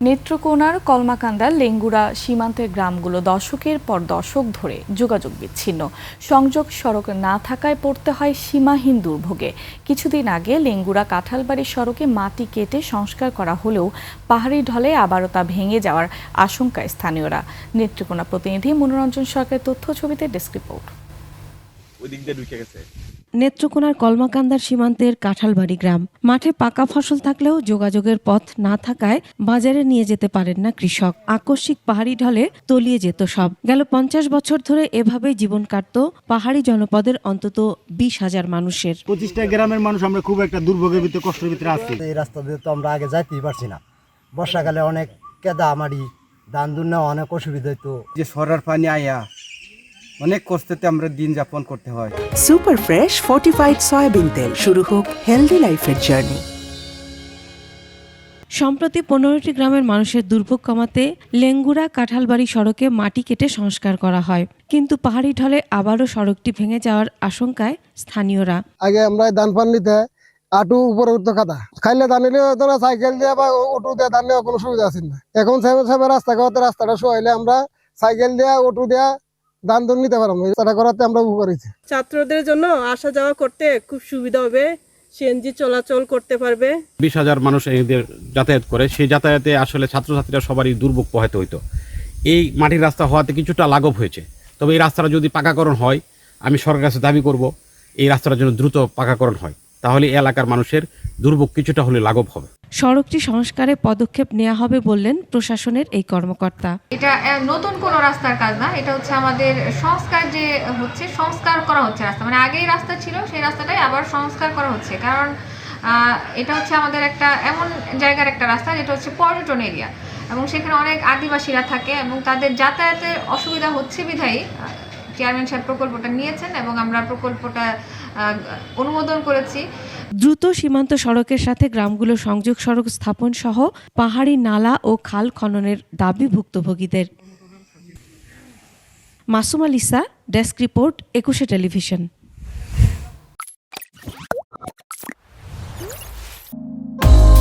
নেত্রকোনার কলমাকান্দার লেঙ্গুড়া সীমান্তের গ্রামগুলো দশকের পর দশক ধরে যোগাযোগ বিচ্ছিন্ন। সংযোগ সড়ক না থাকায় পড়তে হয় সীমাহীন দুর্ভোগে। কিছুদিন আগে লেঙ্গুড়া কাঁঠালবাড়ি সড়কে মাটি কেটে সংস্কার করা হলেও পাহাড়ি ঢলে আবারও তা ভেঙে যাওয়ার আশঙ্কায় স্থানীয়রা। নেত্রকোনা প্রতিনিধি মনোরঞ্জন সরকারের তথ্য ছবিতে ডেস্ক রিপোর্ট। নেত্রকোনার কলমাকান্দার সীমান্তের কাঁঠালবাড়ি গ্রাম মাঠে পাকা ফসল থাকলেও যোগাযোগের পথ না থাকায় বাজারে নিয়ে যেতে পারেন না কৃষক। আকস্মিক পাহাড়ি ঢলে তলিয়ে যেত সব। গেল 50 বছর ধরে এভাবেই জীবন কাটত পাহাড়ি জনপদের অন্তত 20,000 মানুষের। 25টা গ্রামের মানুষ আমরা খুব একটা দুর্ভোগের ভিতরে, কষ্টের ভিতরে আছি। এই রাস্তা দিয়ে তো আমরা আগে যাইতেই পারছি না। বর্ষাকালে অনেক কেদা মাড়ি, ধান দুন্না অনেক অসুবিধা হইতো। যে সরার পানি আয়া অনেক কষ্টতে আমরা দিন যাপন করতে হয়। সুপার ফ্রেশ ফর্টিফাইড সয়াবিন তেল, শুরু হোক হেলদি লাইফের জার্নি। সম্প্রতি 15টি গ্রামের মানুষের দুর্ভোগ কমাতে লেঙ্গুড়া কাঁঠালবাড়ি সড়কে মাটি কেটে সংস্কার করা হয়, কিন্তু পাহাড়ি ঢলে আবারও সড়কটি ভেঙে যাওয়ার আশঙ্কায় স্থানীয়রা। আগে আমরা ধান পান নিতে আটু উপরে উঠতো কাদা খাইলে ধান নিলে হতো না, সাইকেল দিয়ে বা অটো দিয়ে ধান নেওয়ার কোনো সুবিধা আছে না। এখন রাস্তাটা সহাইলে আমরা সাইকেল দিয়ে অটো দিয়ে ধান ধরে নিতে পারবো। এটা করাতে আমরা উপকার। ছাত্রদের জন্য আসা যাওয়া করতে খুব সুবিধা হবে, সিএনজি চলাচল করতে পারবে। 20,000 মানুষ এদের যাতায়াত করে, সেই যাতায়াতে আসলে ছাত্রছাত্রীরা সবারই দুর্ভোগ পোহাতে হইতো। এই মাটির রাস্তা হওয়াতে কিছুটা লাঘব হয়েছে, তবে এই রাস্তাটা যদি পাকাকরণ হয়, আমি সরকারের কাছে দাবি করব এই রাস্তাটার জন্য দ্রুত পাকাকরণ হয়, তাহলে এলাকার মানুষের দুর্ভোগ কিছুটা হলে লাঘব হবে। সড়কটি সংস্কারে পদক্ষেপ নেওয়া হবে বললেন প্রশাসনের এই কর্মকর্তা। এটা নতুন কোনো রাস্তার কাজ না, এটা হচ্ছে আমাদের সংস্কার করা হচ্ছে রাস্তা। মানে আগেই রাস্তা ছিল, সেই রাস্তাটাই আবার সংস্কার করা হচ্ছে। কারণ এটা হচ্ছে আমাদের একটা এমন জায়গার একটা রাস্তা যেটা হচ্ছে পর্যটন এরিয়া, এবং সেখানে অনেক আদিবাসীরা থাকে এবং তাদের যাতায়াতের অসুবিধা হচ্ছে বিধায়ী চেয়ারম্যান সাহেব প্রকল্পটা নিয়েছেন এবং আমরা প্রকল্পটা অনুমোদন করেছি। দ্রুত সীমান্ত সড়কের সাথে গ্রামগুলোর সংযোগ সড়ক স্থাপন সহ পাহাড়ি নালা ও খাল খননের দাবি ভুক্তভোগীদের। Masuma Lisa, desk report, 21 television.